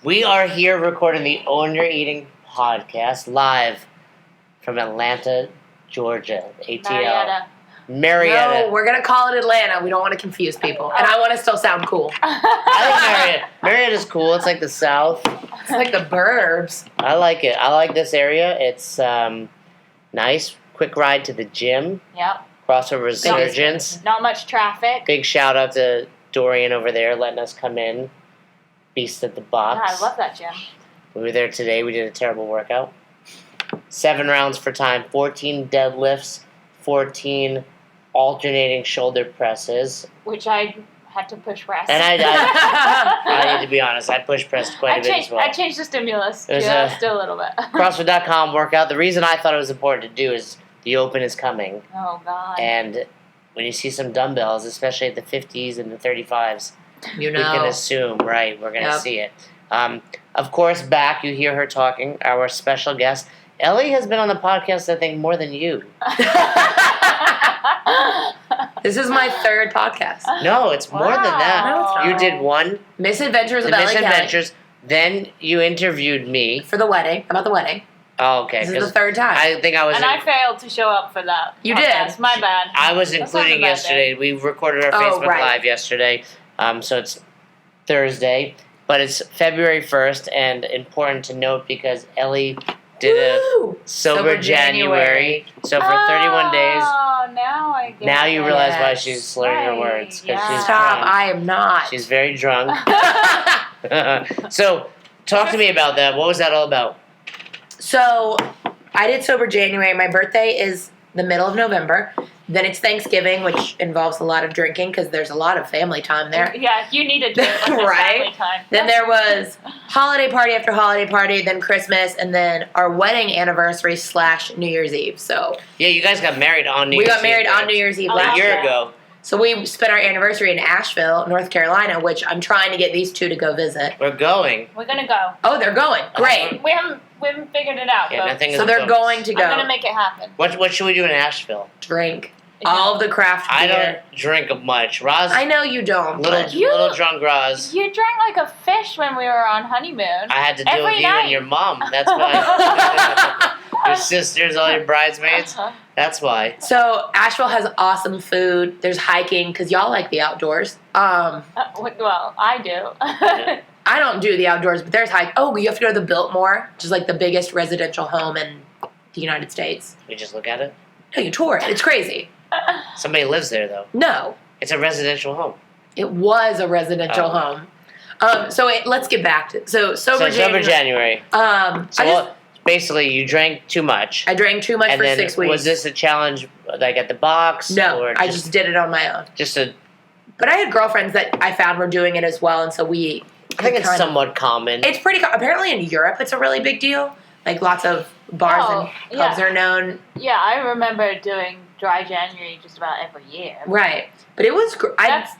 We are here recording the Own Your Eating podcast live from Atlanta, Georgia. ATL. Marietta. No, we're going to call it Atlanta. We don't want to confuse people. And I want to still sound cool. I like Marietta. Marietta's cool. It's like the South. It's like the burbs. I like it. I like this area. It's nice. Quick ride to the gym. Yep. Crossover Resurgence. Not much traffic. Big shout out to Dorian over there letting us come in. Beast at the box. Yeah, I love that gym. We were there today. We did a terrible workout. 7 rounds for time. 14 deadlifts. 14 alternating shoulder presses. Which I had to push press. And I need to be honest, I push pressed quite a bit as well. I changed the stimulus It was just a little bit. CrossFit.com workout. The reason I thought it was important to do is the Open is coming. Oh, God. And when you see some dumbbells, especially at the 50s and the 35s, you know. we can assume, right, we're going to see it. Of course, back, you hear her talking, our special guest. Ellie has been on the podcast, I think, more than you. This is my 3rd podcast. No, it's more than that. No, it's not. You did one. Misadventures of Ellie Kelly. Misadventures. Then you interviewed me. For the wedding. About the wedding. Oh, okay. This is the 3rd time. I think I was. And I failed to show up for that. You podcast. did. My bad. I was That's including not a bad yesterday. day. We recorded our Facebook Live yesterday. So it's Thursday. But it's February 1st. And important to note because Ellie did a sober January. So for 31 days. Oh, now I get Now you it. realize why she's slurring her words. Because she's Stop. drunk. I am not. She's very drunk. So talk to me about that. What was that all about? So, I did Sober January. My birthday is the middle of November. Then it's Thanksgiving, which involves a lot of drinking because there's a lot of family time there. Yeah, you need to do it with Right? family time. Then there was holiday party after holiday party, then Christmas, and then our wedding anniversary / New Year's Eve. So Yeah, you guys got married on New Year's Eve. we got married on New Year's Eve Oh, a last year year. ago. So we spent our anniversary in Asheville, North Carolina, which I'm trying to get these two to go visit. We're going. We're gonna go. Oh, they're going. Great. We haven't figured it out. Yeah, but nothing is So they're booked. going to I'm go gonna make it happen. What should we do in Asheville? drink all of the craft I beer. don't drink much. Roz, I know you don't. but little drunk Roz. You drank like a fish when we were on honeymoon. I had to deal Every with you night. and your mom. That's why. Your sisters, all your bridesmaids. That's why. So Asheville has awesome food. There's hiking because y'all like the outdoors. Well, I do. I don't do the outdoors, but there's hike. Oh, you have to go to the Biltmore, which is like the biggest residential home in the United States. We just look at it. No, you tour it. It's crazy. Somebody lives there though. No, It's a residential home. it was a residential home. Let's get back to sober January. January. Basically, you drank too much. I drank too much and for then 6 weeks. Was this a challenge, like at the box? No, or I just did it on my own. But I had girlfriends that I found were doing it as well, and so we. I think it's somewhat common. It's pretty. Apparently, in Europe, it's a really big deal. Like lots of bars and pubs are known. Yeah, I remember doing dry January just about every year. Right, but it was.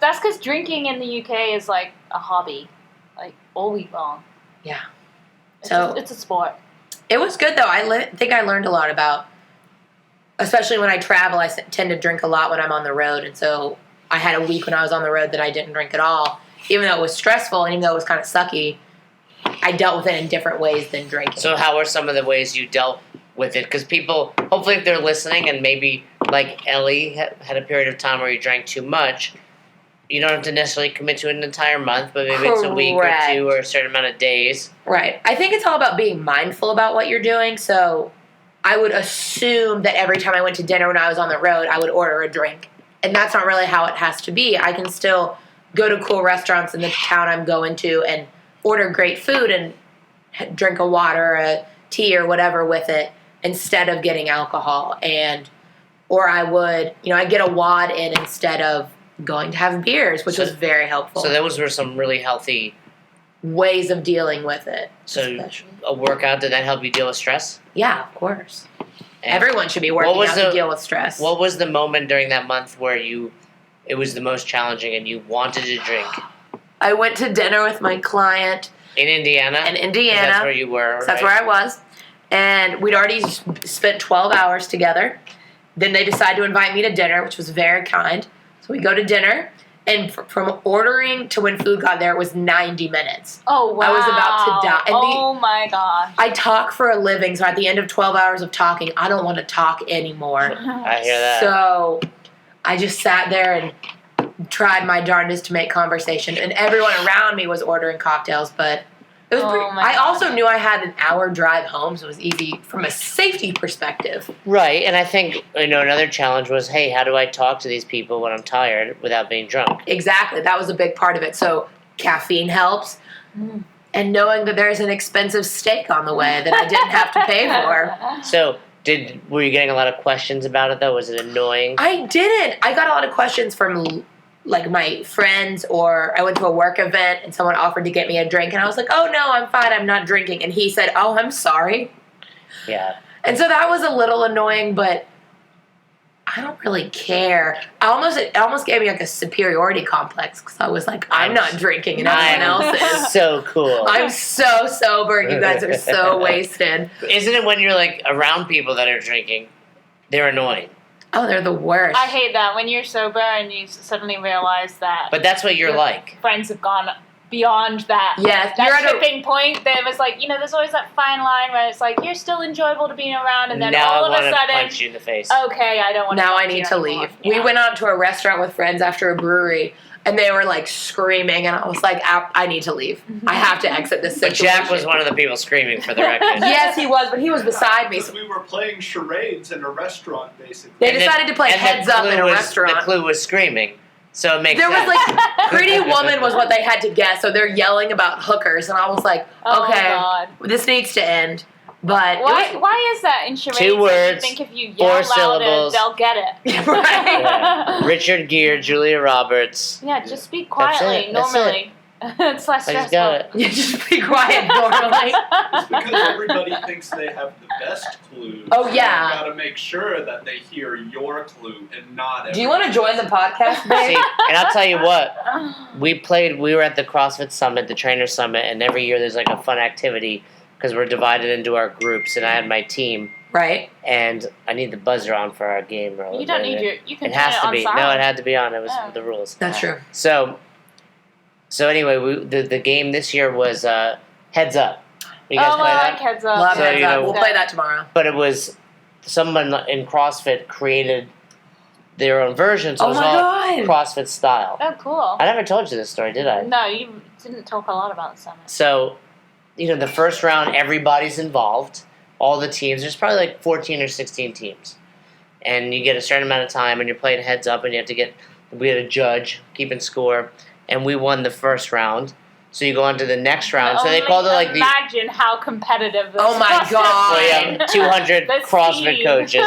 That's because drinking in the UK is like a hobby, like all week long. Yeah. It's a sport. It was good though. I think I learned a lot about, especially when I travel. I tend to drink a lot when I'm on the road, and so I had a week when I was on the road that I didn't drink at all. Even though it was stressful and even though it was kind of sucky, I dealt with it in different ways than drinking. So how were some of the ways you dealt with it? Because people, hopefully if they're listening and maybe like Ellie had a period of time where you drank too much, you don't have to necessarily commit to an entire month, but maybe it's a week or two or a certain amount of days. Right. I think it's all about being mindful about what you're doing. So I would assume that every time I went to dinner when I was on the road, I would order a drink. And that's not really how it has to be. I can still go to cool restaurants in the town I'm going to and order great food and drink a water, a tea, or whatever with it instead of getting alcohol. Or I would, I get a wad in instead of going to have beers, which was very helpful. So those were some really healthy ways of dealing with it. So a workout, did that help you deal with stress? Yeah, of course. And everyone should be working out to deal with stress. What was the moment during that month where it was the most challenging and you wanted to drink? I went to dinner with my client. In Indiana? In Indiana. That's where you were, So that's where I was. And we'd already spent 12 hours together. Then they decided to invite me to dinner, which was very kind. So we go to dinner, And from ordering to when food got there, it was 90 minutes. Oh, wow. I was about to die. And oh, my gosh. I talk for a living, so at the end of 12 hours of talking, I don't want to talk anymore. I hear that. So I just sat there and tried my darndest to make conversation. And everyone around me was ordering cocktails, but it was pretty, I also knew I had an hour drive home, so it was easy from a safety perspective. Right, and I think, another challenge was, hey, how do I talk to these people when I'm tired without being drunk? Exactly, that was a big part of it. So caffeine helps, and knowing that there's an expensive steak on the way that I didn't have to pay for. So, were you getting a lot of questions about it, though? Was it annoying? I didn't. I got a lot of questions from my friends, or I went to a work event and someone offered to get me a drink and I was like, oh no, I'm fine, I'm not drinking. And he said, oh, I'm sorry. Yeah. And so that was a little annoying, but I don't really care. It almost gave me like a superiority complex because I was like, I'm not drinking and everyone else is. So cool. I'm so sober and you guys are so wasted. Isn't it when you're around people that are drinking, they're annoying? Oh, they're the worst. I hate that when you're sober and you suddenly realize that. But that's what you're like. Friends have gone beyond that. Yes, that you're tipping point. That was there's always that fine line where it's you're still enjoyable to be around, and then now all of I a sudden, punch you in the face. Okay, I don't want. Now I need to leave. Yeah. We went out to a restaurant with friends after a brewery. And they were screaming, and I was like, I need to leave. I have to exit this But situation. Jack was one of the people screaming, for the record. Yes, he was, but he was beside me. Because we were playing charades in a restaurant, basically. They decided to play heads up in a restaurant. The clue was screaming, so it makes there sense. was Pretty Woman was what they had to guess, so they're yelling about hookers, and I was like, okay, this needs to end. But why is that in charades? 2 words, I think if you 4 yell louder, syllables. they'll get it. Right. Yeah. Richard Gere, Julia Roberts. Yeah, just speak quietly. That's normally, it's less I stressful. just got it. You just be quiet normally. It's because everybody thinks they have the best clues. Oh, yeah. So you gotta make sure that they hear your clue and not Do you want to join the podcast, See, babe? and I'll tell you what, we were at the CrossFit Summit, the Trainer Summit, and every year there's a fun activity because we're divided into our groups, and I had my team. Right. And I need the buzzer on for our game. You don't need you can it has turn to it on be. silent. No, it had to be on. It was the rules. That's true. So anyway, the game this year was Heads Up. You guys play I that? like Heads Up. Love So, Heads you Up. know- We'll play that tomorrow. But it was someone in CrossFit created their own version, so it was all CrossFit style. Oh, cool. I never told you this story, did I? No, you didn't talk a lot about the summit. So, the first round, everybody's involved. All the teams. There's probably 14 or 16 teams. And you get a certain amount of time, and you're playing heads up, and we had a judge keeping score, and we won the first round. So you go on to the next round. So they called it Imagine how competitive this Oh my was. God. So you have 200 The CrossFit team. coaches.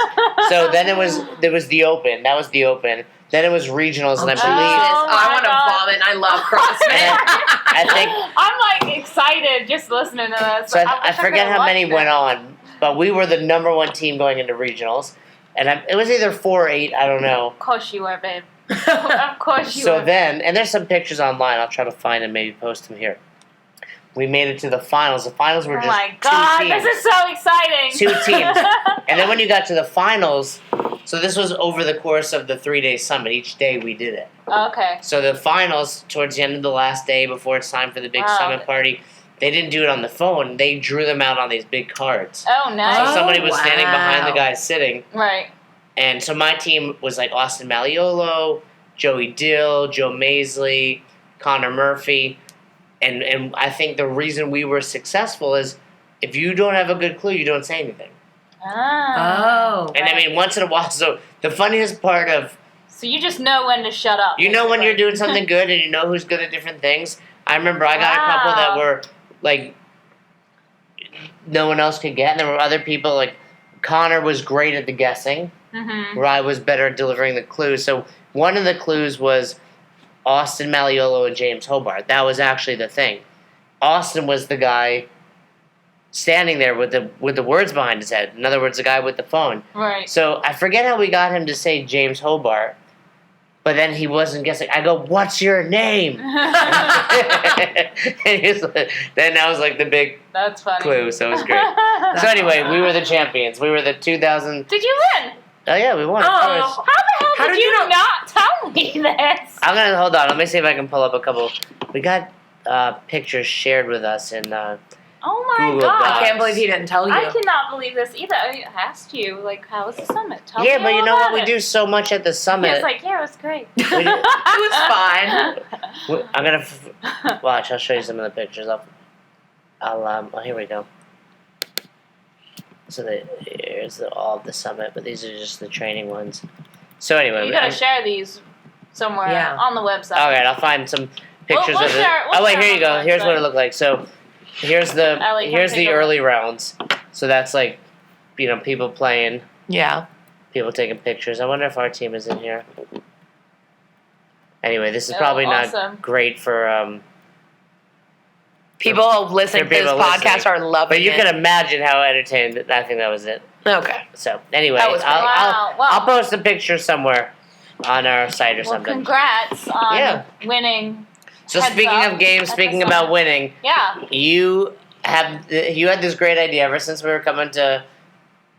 So then there was the Open. That was the Open. Then it was regionals, and I believe I my want to God. vomit. I love CrossFit. I think. I'm excited just listening to this. So I wish forget could've how many watched went it. on, but we were the number 1 team going into regionals, and it was either 4 or 8. I don't know. Of course you were, babe. Of course you So were. then, and there's some pictures online. I'll try to find and maybe post them here. We made it to the finals. The finals were Oh just my God, 2 teams. this is so exciting. 2 teams. And then when you got to the finals, so this was over the course of the 3-day summit. Each day we did it. Okay. So the finals, towards the end of the last day, before it's time for the big Wow. summit party, they didn't do it on the phone. They drew them out on these big cards. Oh, nice. So somebody was standing behind the wow. guy sitting. Right. And so my team was Austin Malleolo, Joey Dill, Joe Maisley, Connor Murphy. And I think the reason we were successful is if you don't have a good clue, you don't say anything. Ah. Oh. And I mean, once in a while, so the funniest part of, So you just know when to shut up. you know when basically. you're doing something good and you know who's good at different things. I remember I got a couple that Wow. were no one else could get. And there were other people Connor was great at the guessing, Mm-hmm. where I was better at delivering the clues. So one of the clues was Austin Malleolo and James Hobart. That was actually the thing. Austin was the guy standing there with the words behind his head. In other words, the guy with the phone. Right. So I forget how we got him to say James Hobart, but then he wasn't guessing. I go, "What's your name?" And he's then that was the big That's funny. clue. So it was great. So anyway, we were the champions. We were the 2000. Did you win? Oh yeah, we won. Of Oh. course. How the hell How did did you you know- not tell me this? I'm gonna hold on. Let me see if I can pull up a couple. We got pictures shared with us in. Oh my Google god. Docs. I can't believe he didn't tell you. I cannot believe this either. I asked you, like, how was the summit? Tell Yeah, me but all you know what? about We it. do so much at the summit. It's like, yeah, it was great. did- It was fine. I'm gonna watch. I'll show you some of the pictures. Oh, here we go. So here's all of the summit, but these are just the training ones. So anyway, You gotta share these somewhere Yeah. on the website. all right, I'll find some pictures we'll of it. share- we'll Oh wait, share here you on go. the Here's what website. it looked like. So here's the Ellie, come here's take the a early rounds. So that's like, people playing, Yeah. people taking pictures. I wonder if our team is in here. Anyway, this is Oh, probably awesome. not great for People listening to this people podcast listening. are loving but you it. can imagine how entertained. I think that was it. Okay. So anyway, That was I'll, great. Wow. Well, I'll post a picture somewhere on our site or well, something. congrats on Yeah. winning. So Heads speaking up of games, at the speaking about summit. winning, Yeah. you had this great idea ever since we were coming to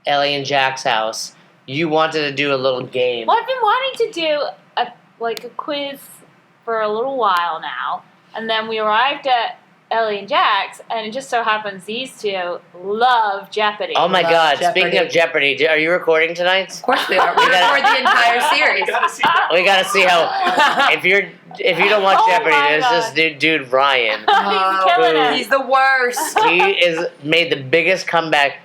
Ellie and Jack's house. You wanted to do a little game. Well, I've been wanting to do a quiz for a little while now, and then we arrived at Ellie and Jack's, and it just so happens these two love Jeopardy. Oh my Love God! Jeopardy. Speaking of Jeopardy, are you recording tonight? Of course we are. We We gotta- record the entire You series. gotta see that. We gotta see how if you don't watch Oh Jeopardy, my there's God. this dude Ryan. He's killing it. He's the worst. He is made the biggest comeback.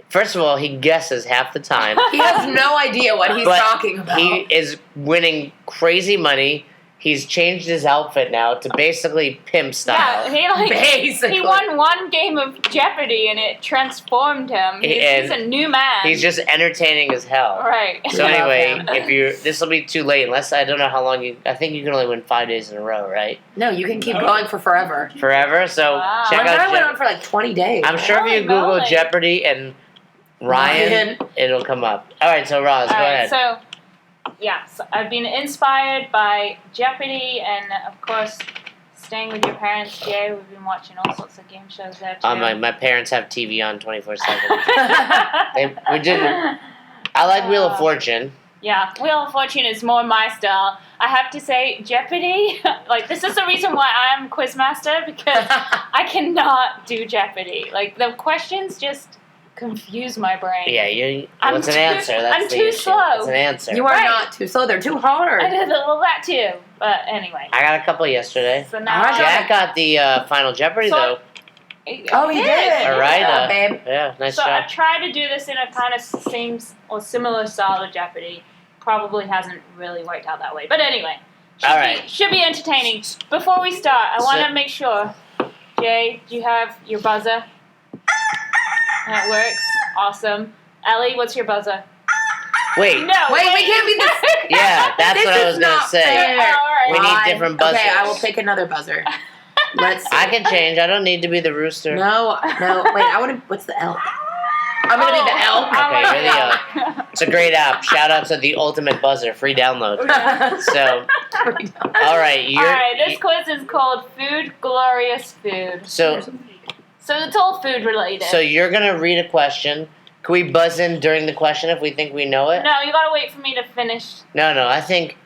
First of all, he guesses half the time. He has no idea what he's But talking about. He is winning crazy money. He's changed his outfit now to basically pimp style. Yeah, Basically. he won one game of Jeopardy, and it transformed him. He's a new man. He's just entertaining as hell. right. So Love anyway, him. this will be too late unless I don't know how long I think you can only win 5 days in a row, right? No, you can keep going for forever. Forever. So Wow. check One out. time went on for like 20 days. I'm sure if you Holy Google moly. Jeopardy and Ryan, it'll come up. All right, so Roz, go ahead. So, so I've been inspired by Jeopardy, and of course, staying with your parents, Jay. We've been watching all sorts of game shows there too. My parents have TV on 24/7. We didn't. I like Wheel of Fortune. Yeah, Wheel of Fortune is more my style. I have to say, Jeopardy, like, this is the reason why I'm Quizmaster, because I cannot do Jeopardy. Like, the questions just confuse my brain. Yeah, I'm what's an too- answer? That's I'm the too issue. slow. It's an answer. You are Right. not too slow. They're too hard. I did a little that too, but anyway. I got a couple yesterday. So now Jack got the Final Jeopardy So- though. Oh, he did. All right, Yeah, babe. Yeah, nice So I job. tried to do this in a kind of same or similar style to Jeopardy. Probably hasn't really worked out that way. But anyway, All right. should be entertaining. Before we start, I want So- to make sure, Jay, do you have your buzzer? That works. Awesome. Ellie, what's your buzzer? Wait. No. Wait, we can't be this. Yeah, that's This what I is was gonna not say. fair. All right. We need Fine. different buzzers. Okay, I will pick another buzzer. Let's. I can change. I don't need to be the rooster. No. Wait, I want to. What's the elk? I'm gonna be the elk. Okay, you're the It's a great app. Shout out to the Ultimate Buzzer, free download. So, all right, All right, this quiz is called Food Glorious Food. So it's all food related. you're gonna read a question. Can we buzz in during the question if we think we know it? No, you gotta wait for me to finish. No. I think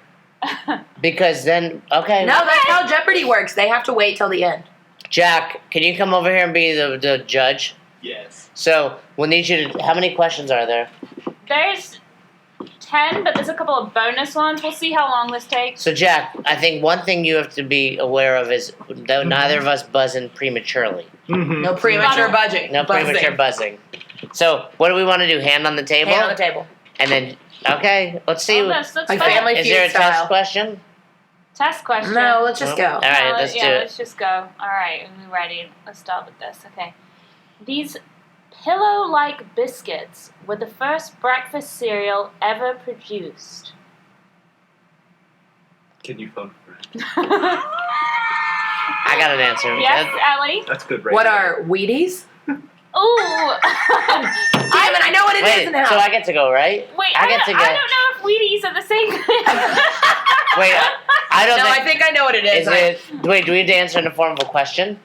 because then okay. No, that's how Jeopardy works. They have to wait till the end. Jack, can you come over here and be the judge? Yes. So we'll need you to. How many questions are there? There's 10, but there's a couple of bonus ones. We'll see how long this takes. So Jack, I think one thing you have to be aware of is that neither of us buzz in prematurely. No premature buzzing. No premature buzzing. So what do we want to do? Hand on the table? Hand on the table. And then okay, let's see. Let's Like start. family Is feud there a style. test question? Test question. No, let's just go. All right, let's do it. Let's just go. All right, we're ready. Let's start with this. Okay. These pillow-like biscuits were the first breakfast cereal ever produced. Can you phone a friend? I got an answer. Yes, Ellie? That's good right What there. are Wheaties? Ooh. Damn it, I know what it is Wait, now. so I get to go, right? Wait, I I get don't to go. know if Wheaties are the same thing. Wait, I don't No, I think. think I know what it is. Is it? Wait, do we have to answer in the form of a question?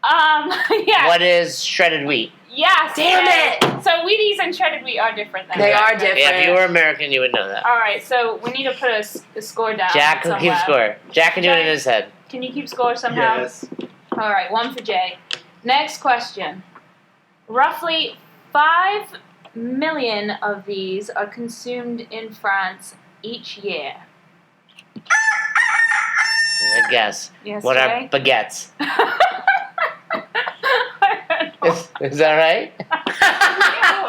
Yeah. What is shredded wheat? Yes. Damn it! So Wheaties and shredded wheat are different then. They are different. Yeah, if you were American, you would know that. All right, so we need to put a score down. Jack can keep somewhere. score. Jack can do it in his head. Can you keep score somehow? Yes. All right, 1 for Jay. Next question. Roughly 5 million of these are consumed in France each year. I guess. Yes, What are Jay? baguettes? Is that right?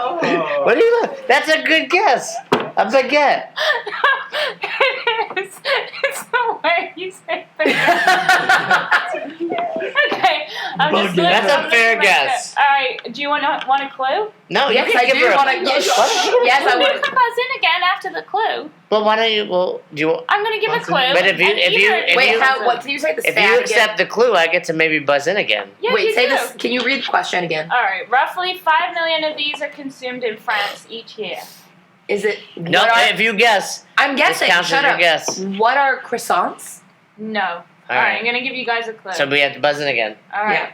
Oh. What do you look? That's a good guess. A baguette. It is. It's the way you say baguette. Okay, I'm just Baguette. That's a I'm fair looking at guess. it. All right, do you want a clue? No, Yes, you can I give do her a- want to. Yes, yes, I You would. can buzz in again after the clue. Well, why don't you? Well, do you? I'm gonna give a Buzz in. clue. But if you- and if you- either- if Wait, you- how? What? Can you say the If stat you again? accept the clue, I get to maybe buzz in again. Yeah, Wait, you say do. this. Can you read the question again? All right, roughly 5 million of these are consumed in France each year. Is it? No, what are- if you guess, I'm this guessing. counts as Shut your up. guess. What are croissants? No. All All right, right. I'm gonna give you guys a clue. So we have to buzz in again. All right. Yeah.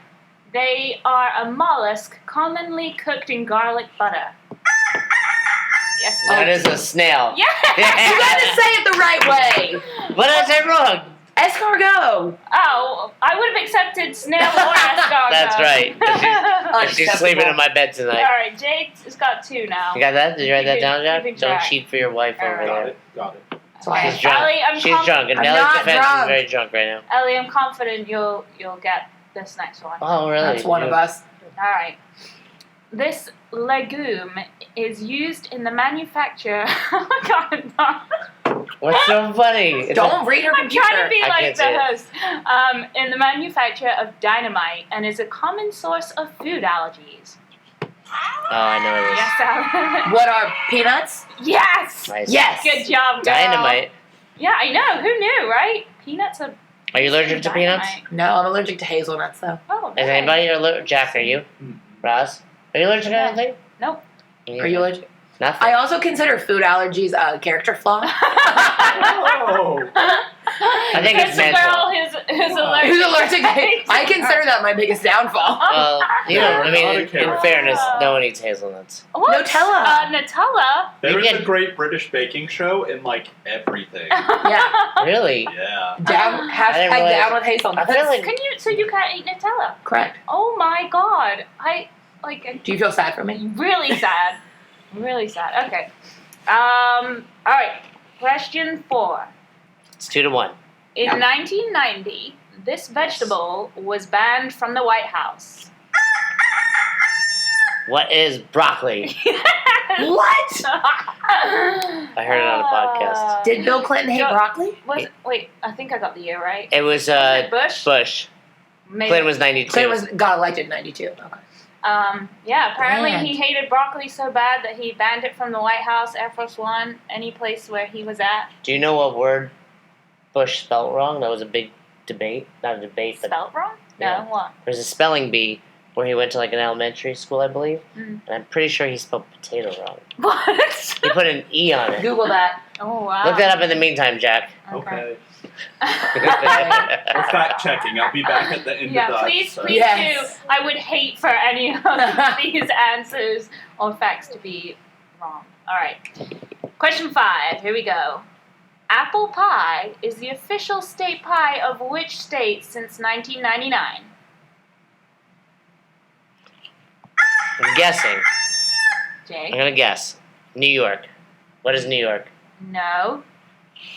They are a mollusk commonly cooked in garlic butter. Yes. That is a snail. Yeah. You gotta say it the right way. What did I say wrong? Escargot. Oh, I would have accepted snail or escargot. That's right. She's sleeping in my bed All tonight. right, Jake's got 2 now. You got that? Did you write You that can- down, Jack? you can Don't try. cheat for your wife All over right. Got there. it. Got it. That's why. She's drunk. Ellie, I'm She's drunk. In I'm Nellie's not defense, drunk. she's very drunk right now. Ellie, I'm confident you'll get this next one. Oh, really? That's one of us. All right. This legume is used in the manufacture. Oh my God, no. What's so funny? It's Don't read her I'm trying to computer. be I like can't the see it. host. In the manufacture of dynamite and is a common source of food allergies. Oh, I know it is. Yes, Alan. What are peanuts? Yes. Nice. Yes. Good job, girl. Dynamite. Yeah, I know. Who knew, right? Peanuts are. Are you allergic to peanuts? dynamite. No, I'm allergic to hazelnuts though. Oh, Is really? anybody allergic? Jack, are you? Roz? Are you allergic to No. anything? Nope. Are you allergic? Nothing. I also consider food allergies a character flaw. Oh. I think it's a mental. girl who's allergic. Who's allergic to I consider that my biggest downfall. Well, you know, I mean, Not a in carrot. fairness, no one eats hazelnuts. What? Nutella. Nutella. There You is get- a great British baking show in like everything. Yeah. Really? Yeah. Down, I hashtag didn't realize- down with hazelnuts. I feel like So you can't eat Nutella? Correct. Oh my God. I'm Do you feel sad for me? really sad. Really sad. Okay. All right. Question 4. it's 2-1. In Yeah. 1990, this vegetable was banned from the White House. What is broccoli? What? I heard it on a podcast. Did Bill Clinton hate Go- broccoli? Wait, I think I got the year right. It was Was it Bush? Bush. Maybe. Clinton was 92. Clinton got elected in 92. Okay. Yeah, apparently Banned. he hated broccoli so bad that he banned it from the White House, Air Force One, any place where he was at. Do you know what word Bush spelled wrong? That was a big debate. Not a debate, but Spelt wrong? Yeah. No, what? there's a spelling bee where he went to like an elementary school, I believe. Mm. And I'm pretty sure he spelled potato wrong. What? He put an E on it. Google that. Oh, wow. Look that up in the meantime, Jack. Okay. We're fact checking. I'll be back at the end of Yeah, that. please so. do. Yes. I would hate for any of these answers or facts to be wrong. All right. Question 5. Here we go. Apple pie is the official state pie of which state since 1999? I'm guessing. I'm Jake? gonna guess. New York. What is New York? No.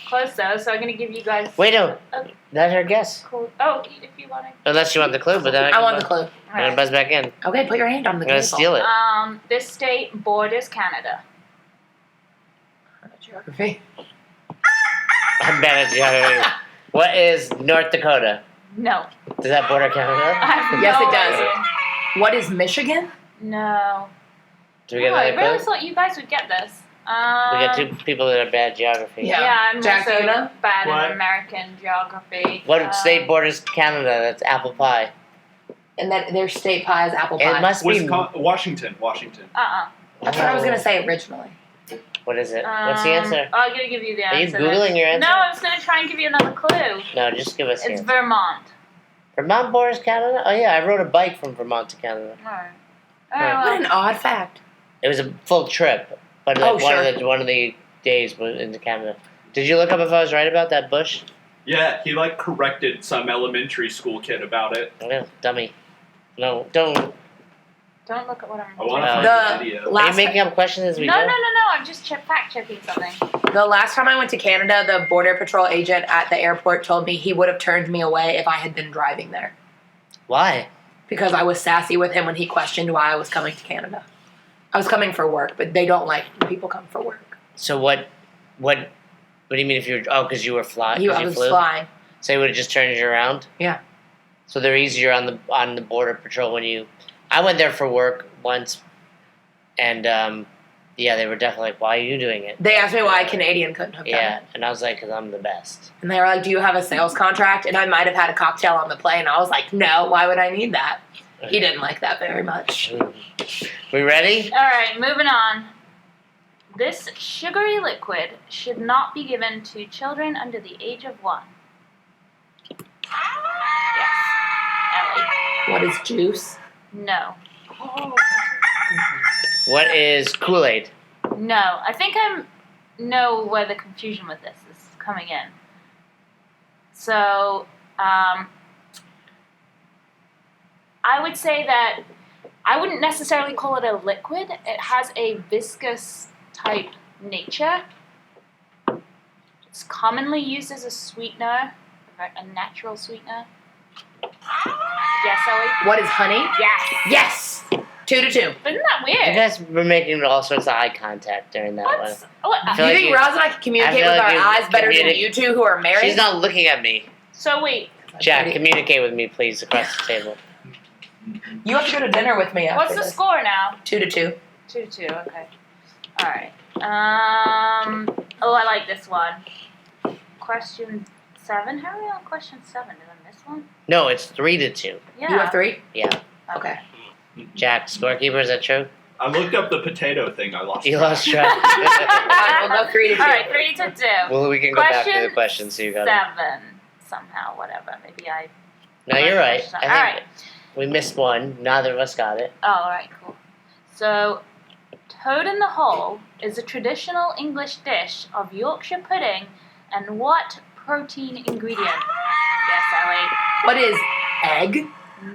Close though, so I'm going to give you guys. Wait, no. Okay. That's her guess. Cool. Oh, if you want to. Unless you want the clue, but then I can want the buzz- clue. I'm gonna buzz back in. Okay, put your hand on the I'm gonna table. steal it. This state borders Canada. Geography. I'm bad at geography. What is North Dakota? No. Does that border I Canada? have Yes, no it does. idea. What is Michigan? No. Do we get Oh, I another really clue? thought you guys would get this. We got 2 people that are bad at geography. Yeah. I'm Jack, do also you know? bad What? at American geography. What state borders Canada? That's apple pie. And that their state pie is apple It pie. must be. Washington. That's what I was gonna say originally. What is it? What's the answer? I'm gonna give you the Are you answer. Googling your answer? No, I was gonna try and give you another clue. No, just give us the It's answer. Vermont. Vermont borders Canada? Oh yeah, I rode a bike from Vermont to Canada. Alright. well. What an odd fact. It was a full trip, but Oh, like sure. one of the days was into Canada. Did you look up if I was right about that bush? Yeah, he like corrected some elementary school kid about it. Yeah, dummy. No, don't. Don't look at what I'm I want to Uh, find The the video. Are you last making up questions as we No, go? no, no, no. I'm just fact checking something. The last time I went to Canada, the Border Patrol agent at the airport told me he would have turned me away if I had been driving there. Why? Because I was sassy with him when he questioned why I was coming to Canada. I was coming for work, but they don't like when people come for work. So what do you mean if you were? Oh, because you were flying. I was flew? flying. So he would have just turned you around. Yeah. So they're easier on the border patrol when you. I went there for work once, and yeah, they were definitely like, "Why are you doing it?" They asked me why a Canadian couldn't have done Yeah, it. and I was like, "Cause I'm the best." And they were like, do you have a sales contract? And I might have had a cocktail on the plane. I was like, no, why would I need that? He didn't like that very much. We ready? All right, moving on. This sugary liquid should not be given to children under the age of 1. Yes. Ellie. What is juice? No. What is Kool-Aid? No. I think I know where the confusion with this is coming in. So, I would say that I wouldn't necessarily call it a liquid. It has a viscous type nature. It's commonly used as a sweetener, a natural sweetener. Yes, Ellie? What is honey? Yes. Yes! 2 to 2. Isn't that You weird? guys were making all sorts of eye contact during that one. What's, what? I You feel like think you- Roz and I can communicate I with feel our like you eyes better than communi- you two who are married? She's not looking at me. So wait, Jack, communicate with me, please, across the table. You have to go to dinner with me after what's the this. score now? 2 to 2. 2 to 2, okay. Alright. Oh, I like this one. Question 7. How are we on question 7? Did I miss one? No, it's 3 to 2. Yeah. You have 3? Yeah. Okay. Jack, scorekeeper, is that true? I looked up the potato thing. I lost. You track. lost track. Fine, we'll go 3 to 2. Alright, 3 to 2. Well, we can go back to the Question question, so you got it. 7. Somehow, whatever. Maybe I. No, you're right. I think Alright. we missed one. Neither of us got it. Oh, alright, cool. So, toad in the hole is a traditional English dish of Yorkshire pudding and what protein ingredient? Yes, Ellie. What is egg?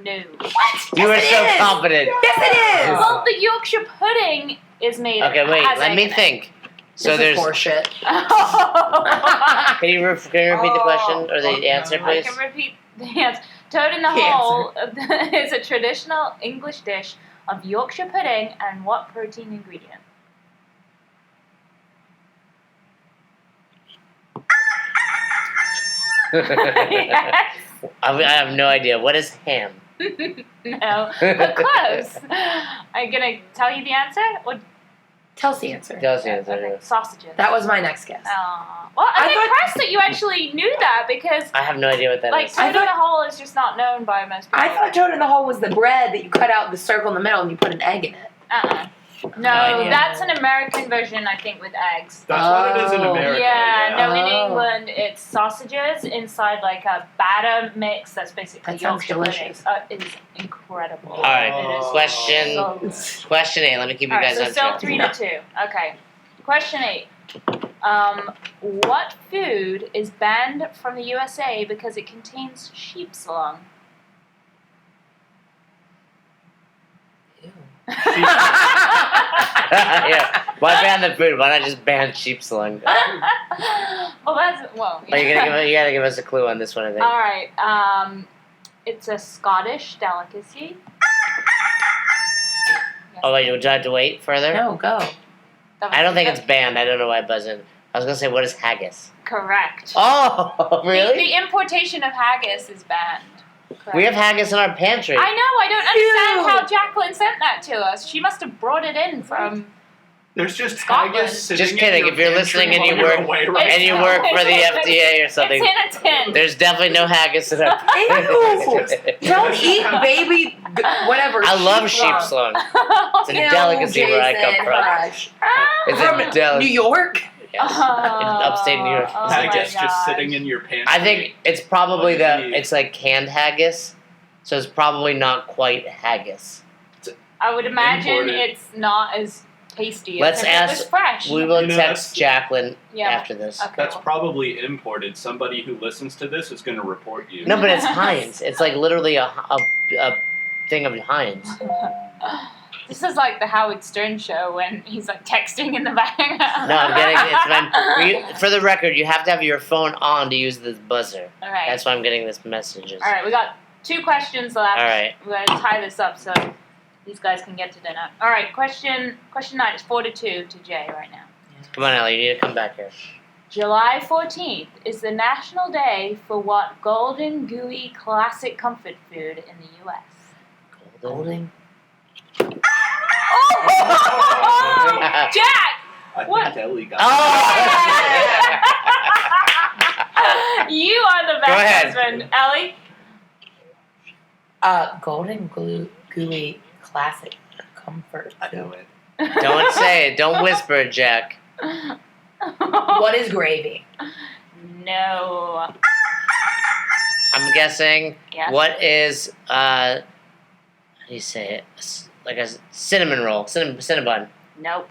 No. What? You were Yes, so it is. confident. Yes, it is! Well, the Yorkshire pudding is made. Okay, wait. has Let egg me in it. think. So This there's. is horseshit. Can you repeat the question or the answer, I please? can repeat the answer. Toad in the The hole is a traditional English dish of Yorkshire pudding and what protein ingredient? Yes. I have no idea. What is ham? No, but close. I'm gonna tell you the answer. Or Tell us the answer. Tell us the answer. okay, sausages. That was my next guess. Well, I'm I thought- impressed that you actually knew that because, I have no idea what that like, is. toad in the hole is just not known by most people. I thought toad in the hole was the bread that you cut out the circle in the middle and you put an egg in it. No, idea. that's an American version, I think, with eggs. That's what it is in Oh. America. Yeah, no, in Oh. England it's sausages inside like a batter mix that's basically That sounds Yorkshire pudding. delicious. It is incredible. All right. It is Question. so good. Question 8. Let me keep you All right, guys so on still track. 3 to 2. Okay. Question 8. What food is banned from the USA because it contains sheep's lung? Yeah. Why ban the food? Why not just ban sheep's lung? Well, that's well. Oh, you gotta give us a clue on this one, I think. All right. It's a Scottish delicacy. Oh wait, would you have to wait further? No, go. I don't think it's banned. I don't know why I buzzed in. I was gonna say, what is haggis? correct. Oh, really? The importation of haggis is banned. Correct. We have haggis in our pantry. I know. I don't understand Ew. how Jacqueline sent that to us. She must have brought it in from. There's just Scotland. haggis sitting Just kidding. in your If you're pantry listening and you while you're work- away right and you now. work for the FDA or something. It's in a tin. There's definitely no haggis in our Ew! Don't eat baby, whatever. I love sheep's lung. It's a Ew, delicacy where I come Jason, from. hush. It's From a delicacy. New York? Yes. In upstate New York. Oh Haggis my just gosh. sitting in your pantry. I think it's probably What do you need? it's like canned haggis, so it's probably not quite haggis. I would imagine Imported. it's not as tasty Let's as if it was ask- fresh. We will You know, text that's- Jacqueline Yeah. after this. Okay. That's well. probably imported. Somebody who listens to this is going to report you. No, but it's Heinz. It's like literally a thing of Heinz. This is like the Howard Stern show when he's like texting in the background. No, I'm getting it. For the record, you have to have your phone on to use this buzzer. All right. That's why I'm getting this messages. All right, we got 2 questions left. All right. We're going to tie this up so these guys can get to dinner. All right, question 9 is 4-2 to Jay right now. Come on, Ellie. You need to come back here. July 14th is the national day for what golden gooey classic comfort food in the U.S.? Golden. Oh! Jack! I What? think Ellie got Oh! You are the Go best ahead. husband. Ellie? Golden gooey classic comfort. I know it. Don't say it. Don't whisper it, Jack. What is gravy? No. I'm guessing. Yes. What is how do you say it? Like a cinnamon roll, cinnabon. Nope.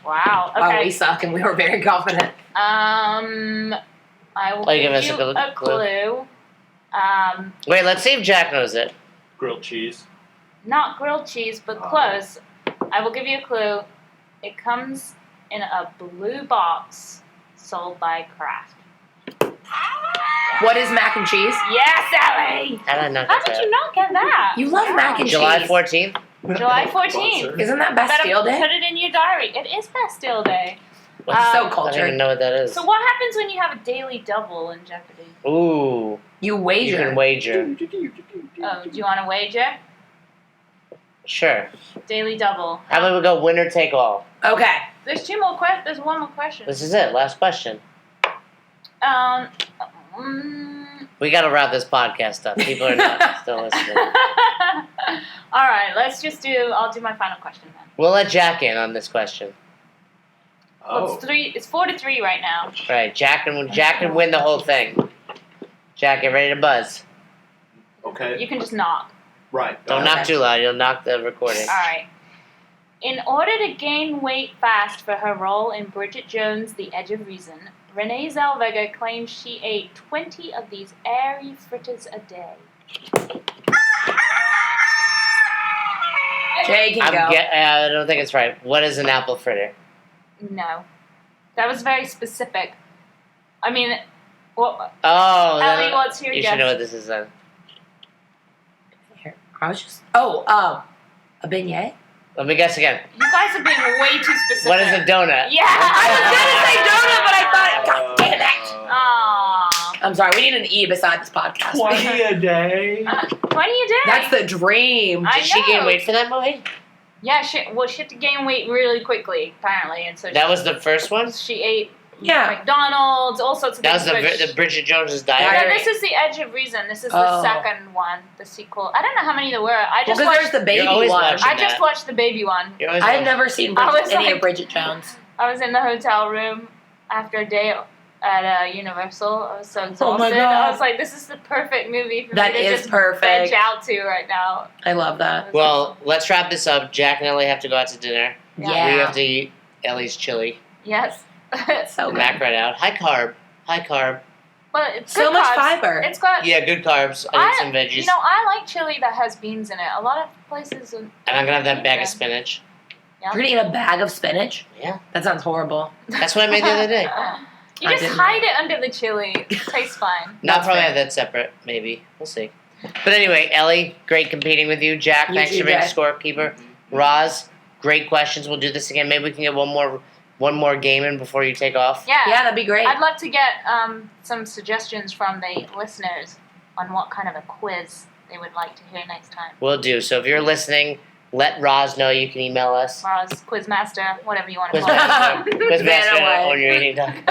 Wow. Wow, we Okay. suck, and we were very confident. I will Oh, you give give us you a a clue? clue. Wait, let's see if Jack knows it. Grilled cheese. Not grilled cheese, but Oh. close. I will give you a clue. It comes in a blue box sold by Kraft. What is mac and cheese? Yes, Ellie! How did I not How get did that? you not get that? You love mac and July cheese. 14th? July 14th. Buzzer. Isn't that Better Bastille Day? put it in your diary. It is Bastille Day. So Um, I don't even cultured. know what that is. So what happens when you have a daily double in Jeopardy? Ooh, You you wager. can wager. Oh, do you want to wager? Sure. Daily double. How about we go winner take all? Okay. There's 2 more questions. There's 1 more question. This is it. Last question. Mm, We got to wrap this podcast up. People are not still listening. All right, I'll do my final question then. We'll let Jack in on this question. Well, Oh. it's 4-3 right now. All right, Jack can win the whole thing. Jack, get ready to buzz. Okay. You can just knock. Right. Don't knock too loud. You'll knock the recording. All right. In order to gain weight fast for her role in Bridget Jones' The Edge of Reason, Renee Zelwiger claims she ate 20 of these airy fritters a day. Jay can go. I don't think it's right. What is an apple fritter? No. That was very specific. I mean, what? Oh, Ellie, then what's your you guess? should know what this is then. I was just. a beignet? Let me guess again. You guys are being way too specific. What is a donut? Yeah! I was gonna say donut, but I thought, God damn it. Aww. I'm sorry, we need an E beside this podcast. 20 a day. 20 a day. That's the dream. I Did she gain know. weight for that movie? Yeah, she had to gain weight really quickly, apparently, and so That was the first one? she ate Yeah. McDonald's, all sorts of That was things. the Bridget Jones's No, Diary? Diary. this is The Edge of Reason. This is the Oh. second one, the sequel. I don't know how many there were. I Well, just because there's watched. the baby You're always one. watching. I just that. watched the baby one. You're always I've watching. never seen I was any like- of Bridget Jones. I was in the hotel room after a day at Universal. I was so exhausted. Oh my God. I was like, this is the perfect movie for That me to is just perfect. veg out to right now. I love that. Well, let's wrap this up. Jack and Ellie have to go out to dinner. Yeah. We have to eat Ellie's chili. Yes. So good. Mac right out. High carb. But it's So good much carbs. fiber. It's got. Yeah, good carbs. I need some veggies. You know, I like chili that has beans in it. A lot of places. And I'm gonna have that bag Yeah. of spinach. You're gonna eat a bag of spinach? Yeah. That sounds horrible. That's what I made the other day. You I just didn't hide it under the chili. It tastes fine. No, I'll That's probably fair. have that separate. Maybe. We'll see. But anyway, Ellie, great competing with you. Jack, You thanks too, for being Jack. scorekeeper. Roz, great questions. We'll do this again. Maybe we can get one more game in before you take off. Yeah. Yeah, that'd be great. I'd love to get some suggestions from the listeners on what kind of a quiz they would like to hear next time. We'll do. So if you're listening, let Roz know. You can email us. Roz, Quizmaster, whatever you want to call Quizmaster, it.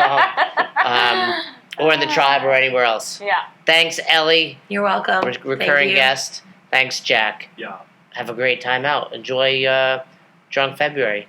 quizmaster@ownereating.com. Or in the tribe or anywhere else. Yeah. Thanks, Ellie, You're welcome. recurring you. guest. Thanks, Jack. Yeah. Have a great time out. Enjoy Drunk February.